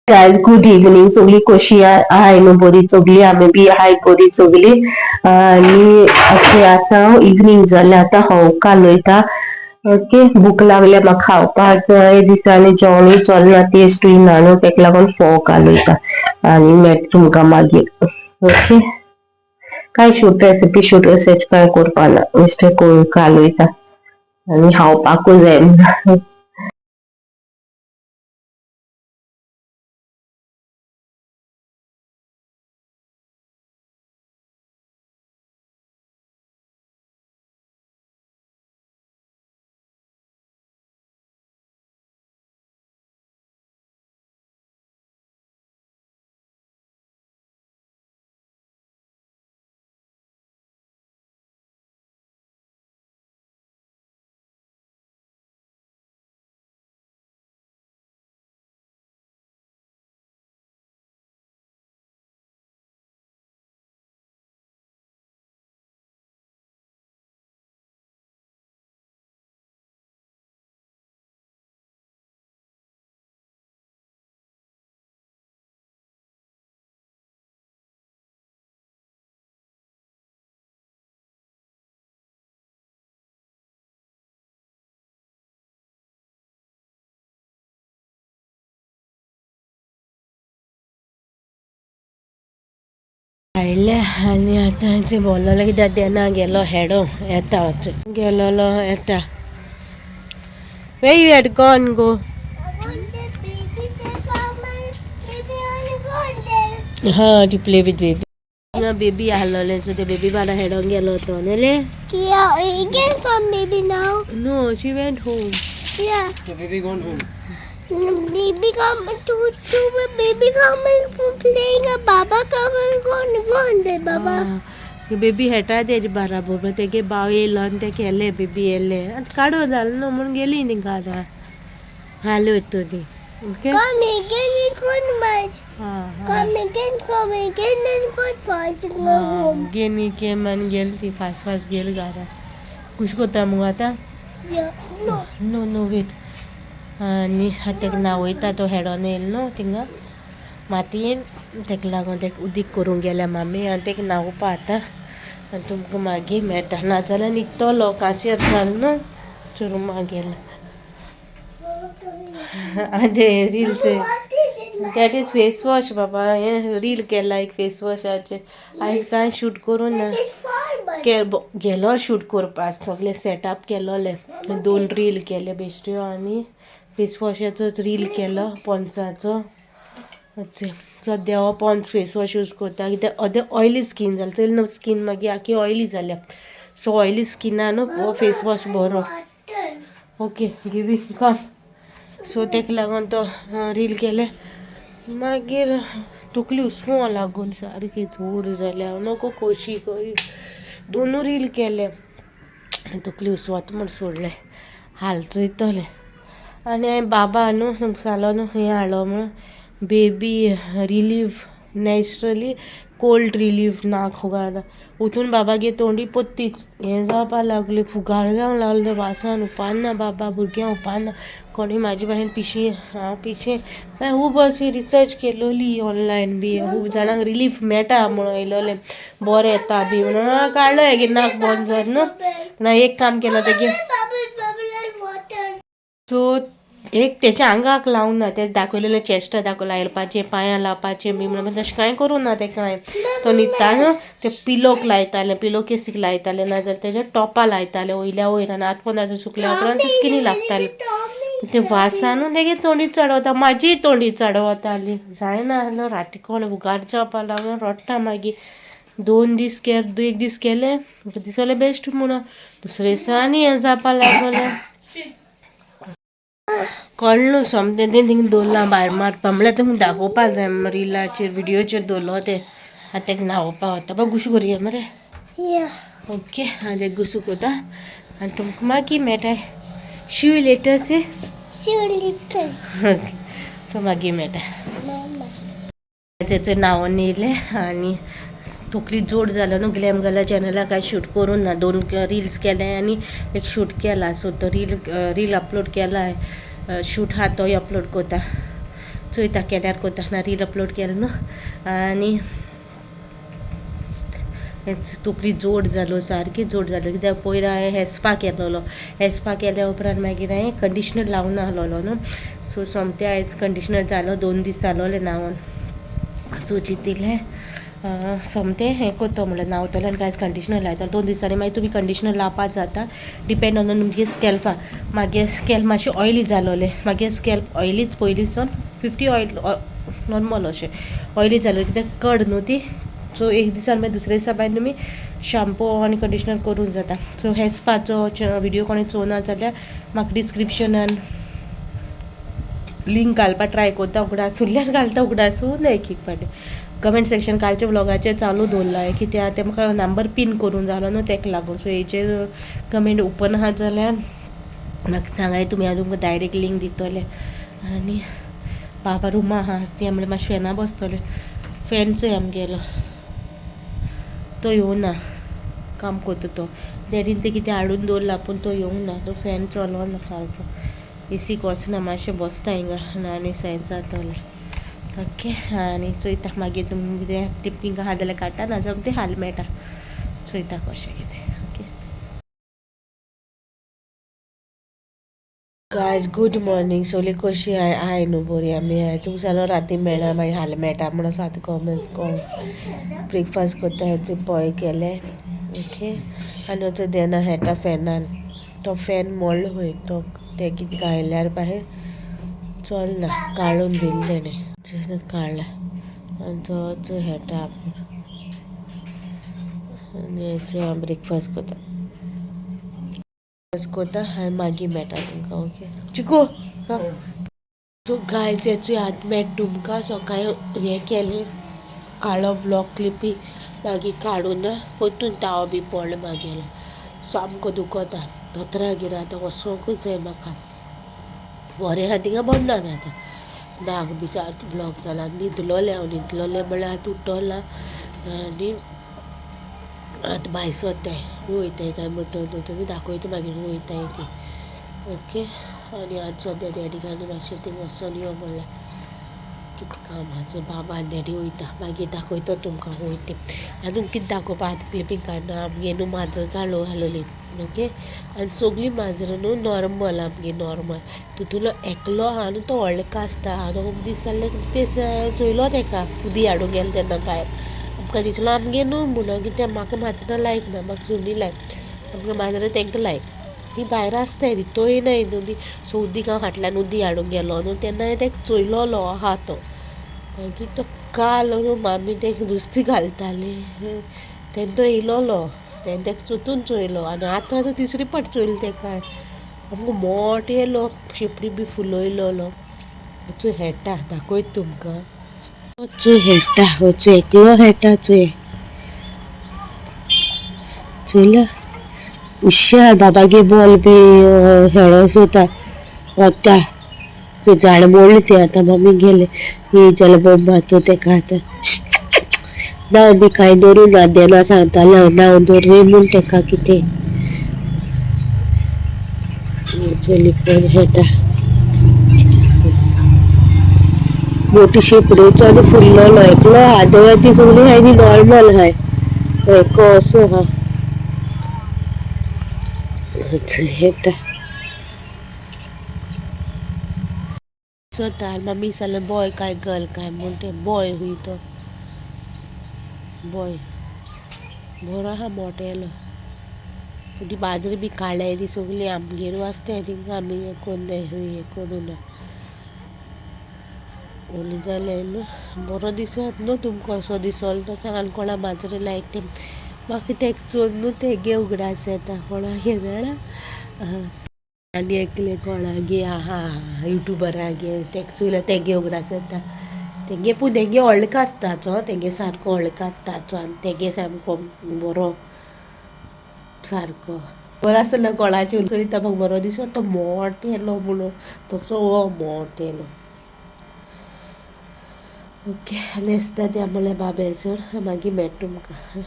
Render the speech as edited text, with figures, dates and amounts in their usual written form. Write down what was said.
Guys good evening. सगळी कशी आहे न्हू? बरी सगळी. आम्ही बी हाय बरी सगळी. आणि अशें आता इव्हनिंग जालें, आता खावपाक लयता. ओके, भूक लागल्या म्हाका खावपाक. हे दिसांनी जेवणूय चलना, टेस्टूय ना न्हू, तेका लागून फोव कालयता आनी मेळटा तुमकां मागीर. ओके, काय शूट रेसिपी शूट अशेंच कांय करपा ना, बेश्टें करून कालयता आनी खावपाकूय जाय. आयले आनी आतां ते बोललो कित्याक देना गेलो हेडो येता गेलोलो येता. Where you had gone go? हाँ, to play with baby. ना बेबी आलोले, so the baby बारा हेडोन गेलो तो नेले. Kia, again from baby now. No, she went home. Yeah. The baby gone home. Baby come to baby come playing a baba come and gone there baba. Baby हेटा तेज बराबर तेगे बाव येयलो आनी ते केले बेबी येले आतां काडो जालें न्हू म्हणून गेली न्ही घरा. हालो येतो ती. Okay, come again it one much. Come again and go fast go home. गेनी के मन गेल ती फास्ट गेल घरा. कुश कोता मग आता? No wait. आनी तेका न्हावयता तो हेडोन येयलो न्हू थिंगा मातयेन, तेका लागून तेका उदीक करूंक गेल्या मामी आनी तेका न्हावपा आतां आनी तुमकां मागीर मेळटा. नाजाल्यार न्हिदतलो, काशेर जालें न्हू चुरुमा गेला. आनी रीलचे दॅट इज फेस वॉश बाबा. हे रील केला एक फेस वॉशाचे. आयज कांय शूट करूं ना, गेलो शूट करपा सगळे सेटअप केलोले. 2 रील केले बेश्ट्यो आनी फेस वॉशाचोच रील केलो पॉन्साचो. सद्या हो पॉन्स फेस वॉश यूज करता कित्याक अदें ऑयली स्कीन जालें चल न्हू, स्कीन मागीर आखी ऑयली जाल्या. सो ऑयली स्किनान हो फेस वॉश बरो. ओके गिवींग कम. सो तेका लागून तो रील केले. मागीर तकली उसमो लागून सारकी जोड जाल्या. नको खोशी खंय 2 रील केले तकली उसवत म्हूण सोडलें, हाल चोयतलें. आनी हांवें बाबा न्हू सांगलो न्हू हें हाडलो म्हणून baby relief naturally cold relief नाक फुगारता. उठून बाबागे तोंडी पत्तीच हें जावपा लागलें, फुगार जावंक लागलें वासान. उपान्ना बाबा, भुरग्यां उपान्ना. कोणी म्हाजी भाशेन पिशें, हांव पिशें. खूब अशी रिसर्च केलोली ऑनलायन बी, खूब जाणांक रिलीफ मेळटा म्हणून येयलोलें, बरें येता बी म्हणून काडलो हेगे नाक बंद जावन न्हू. ना एक काम केलो तेगे, सो एक तेच्या आंगाक लावूंक ना, ते दाखयलेलें चेस्टा दाखयला हेल्पाचें, पांयां लावपाचें बी म्हणून तशें कांय करूं ना तेका हांवें. तो न्हिदता न्हू ते पिलोक लायतालें, पिलो केसीक लायतालें, नाजाल्यार तेच्या टॉपा लायतालें वयल्या वयर आनी आतपणाचो सुकल्या उपरांत ते स्किनी लागतालें. ते वासान तेगे तोंडी चडवता, म्हाजी तोंडी चडवताली. जायना न्हू रातीकोण उगार जावपा लागून रडटा. मागीर 2 दीस केले, 1 दीस केलें, दिसलें बेश्ट म्हणून. दुसरे दिसा आनी हें जावपा लागलें. कळ्ळो सोमतें तें थिंग दवरलां भायर मारपा म्हळ्यार तुमकां दाखोवपा जाय रिलाचेर विडियोचेर दवरलो तें. आतां तेका न्हावपा वता बा. गुसू करुया मरे. ओके, हांव तेका गुसू कोता आनी तुमकां मागीर मेळटा. शी यू लेटर से. ओके, तो मागीर मेळटा. तेचें न्हांवून येयलें आनी तकली जोड जालो न्हू. ग्लॅम गर्ला चॅनलाक कांय शूट करूं ना. 2 रील्स केले आनी एक शूट केला. सो तो रील अपलोड केला शूट हा तोय अपलोड करता चोयता केल्यार करता ना रील अपलोड केलें न्हू आनी तकली जोड जालो सारकी जोड जालो कित्याक पयर हांवें हेस्पा केलोलो हेस्पा केल्या उपरांत मागीर हांवें कंडिशनर लावन आसलोलो न्हू सो सोमतें आयज कंडिशनर जालो 2 दीस जालोले न्हांवन सो चिंतिल्लें सोमतें हें करता म्हणल्यार न्हांवतलें आनी कांयच कंडिशनर लायता 2 दिसांनी मागीर तुमी कंडिशनर लावपाक जाता डिपेंड ऑन तुमगे स्कॅल्फा मागे स्कॅल्प मातशें ऑयली जालोलें मागे स्कॅल्प ऑयलीच पयलींचो 50 ऑयल नॉर्मल अशें ऑयली जालो कित्याक कड न्हू ती सो एक दिसान मागीर दुसऱ्या दिसा भायर तुमी शॅम्पू आनी कंडिशनर करूंक जाता सो हे स्पाचो व्हिडियो कोणी चोवना जाल्यार म्हाका डिस्क्रिप्शनान लिंक घालपाक ट्राय करता उगडासूंल्यान घालता उगडासून एक पाटी कमेंट सेक्शन कालच्या व्लॉगाचेर चालू दवरला कित्याक ते म्हाका नंबर पिन करूंक जालो न्हू तेका लागून सो हेचेर कमेंट ओपन आहा जाल्यार म्हाका सांगाय तुमी हांव तुमकां डायरेक्ट लिंक दितलें आनी बाबा रुमा आहा सी म्हणल्यार मातशें फेना बसतलें फॅन चोय आमगेलो तो येवंक ना काम करता तो डॅडीन ते कितें हाडून दवरला पूण तो येवंक ना तो फॅन चलोना सारको एसीक वचना मातशें बसता हिंगा आनी सायन्स जातलें ओके आनी चोयता मागीर तुमी कितें टिपींग आहा जाल्यार काडटा ना जाल्यार तें हालमेटा चोयता कशें कितें ओके गायज गूड मॉर्निंग सोली कशी आय न्हू बरी आमी आयज जालो राती मेळ्ळा मागीर हालमेटा म्हणून सात कॉमन्स ब्रेकफास्ट करता हेचे पॉय केले ओके आनी वचो देना हेटा फॅनान तो फॅन मोडलो खंय तो ते कितें घायल्यार भायर चलना काडून दिले तेणें काडला आनी तो हेटा आनी हेचे हांव ब्रेकफास्ट करता हांवें मागीर मेळटा तुमकां ओके चिकू सो गायजेचो हात मेट तुमकां सकाळीं हें केलें काळो ब्लॉक क्लिपी मागीर काडून परतून ताव बी पडलो मागीर सामको दुखता दोतोरा गिरा आतां वसोंकूच जाय म्हाका बरें आहा थिंगा बंद जाता आतां नाक बी सारकें ब्लॉक जाला न्हिदलोलें हांव न्हिदलोलें म्हळ्यार आतां उठोला आनी आतां भायर सोताय वयताय काय म्हणटा तुमी दाखयता मागीर वयताय ती ओके आनी आतां सद्या डॅडीक आनी मातशें थिंगा वचोन यो म्हणल्यार कितें कामाचें बाबा आनी डॅडी वयता मागीर दाखयता तुमकां वयता आनी तुमकां कितें दाखोवपा आतां क्लिपींग काडना आमगे न्हू माजर काडलो घालोली ओके आनी सगळीं माजरां न्हू नॉर्मल आमगे नॉर्मल तितूलो एकलो आहा न्हू तो व्हडलो आसता हांव खूब दीस जाले ते चोयलो तेका उदी हाडूंक गेलो तेन्ना भायर आमकां दिसलो आमगे न्हू म्हणून कित्याक म्हाका माजरां लायक ना म्हाका सुणी लायक आमकां माजरां तांकां लायक ती भायर आसताय ती तो येनाय न्हू ती सो उदीक हांव फाटल्यान उदी हाडूंक गेलो न्हू तेन्ना हांवें तेका चोयलोलो आहा तो मागीर तो काल न्हू मामी तेका नुस्तें घालताली तेन्ना तो येयलोलो तेन्ना तेका चोतून चोयलो आनी आतां तो तिसरी फावट चोयलो तेका आमकां मोटो येयलो शेपडी बी फुलोयलोलो वचू हेटा दाखयता तुमकां वचू हेटा वचू एकलो हेटा चोय चोयलो हुशार बाबागे बॉल बी हेळो सोता वता ते झाड मोडलें तें आतां मम्मी गेले हे जाल्यार बोंब तो तेका आतां नांव बी कांय दवरूं ना देना सांगतालें हांव नांव दवरी म्हूण तेका कितें चली पळय हेटा मोटी शेपडेचो आनी फुल्लोलो एकलो आहा दोळे ती सगळीं हाय न्ही नॉर्मल हाय एको असो आहा हेटा स्वता मम्मी जाल्यार बॉय काय गर्ल काय म्हूण तें बॉय हुंय तो बॉय बरो आहा मोटो येलो ती माजरां बी काळ्याय ती सगळीं आमगेरूच आसताय थिंगा आमी हें कोन्नाय हें करूं ना ओली जालें न्हू बरो दिसत न्हू तुमकां असो दिसोलो तो सांग आनी कोणा माजरां लायक तें म्हाका तेका चोवन न्हू तेगे उगडास येता कोणागे मेळ्ळा आनी एकले कोणागे आहा युट्यूबरागे तेका चोयल्यार तेगे उगडास येता तेगे पूण तेगे व्हडलो आसताचो तेगे सारको व्हडलो आसताचो आनी तेगे सामको बरो सारको बरो आसतना कोणाचे चोयता म्हाका बरो दिसता तो मोटो येलो म्हणून तसो हो मोटो येलो ओके न्हेसता त्या म्हणल्यार बाबेचो मागीर मेळटा तुमकां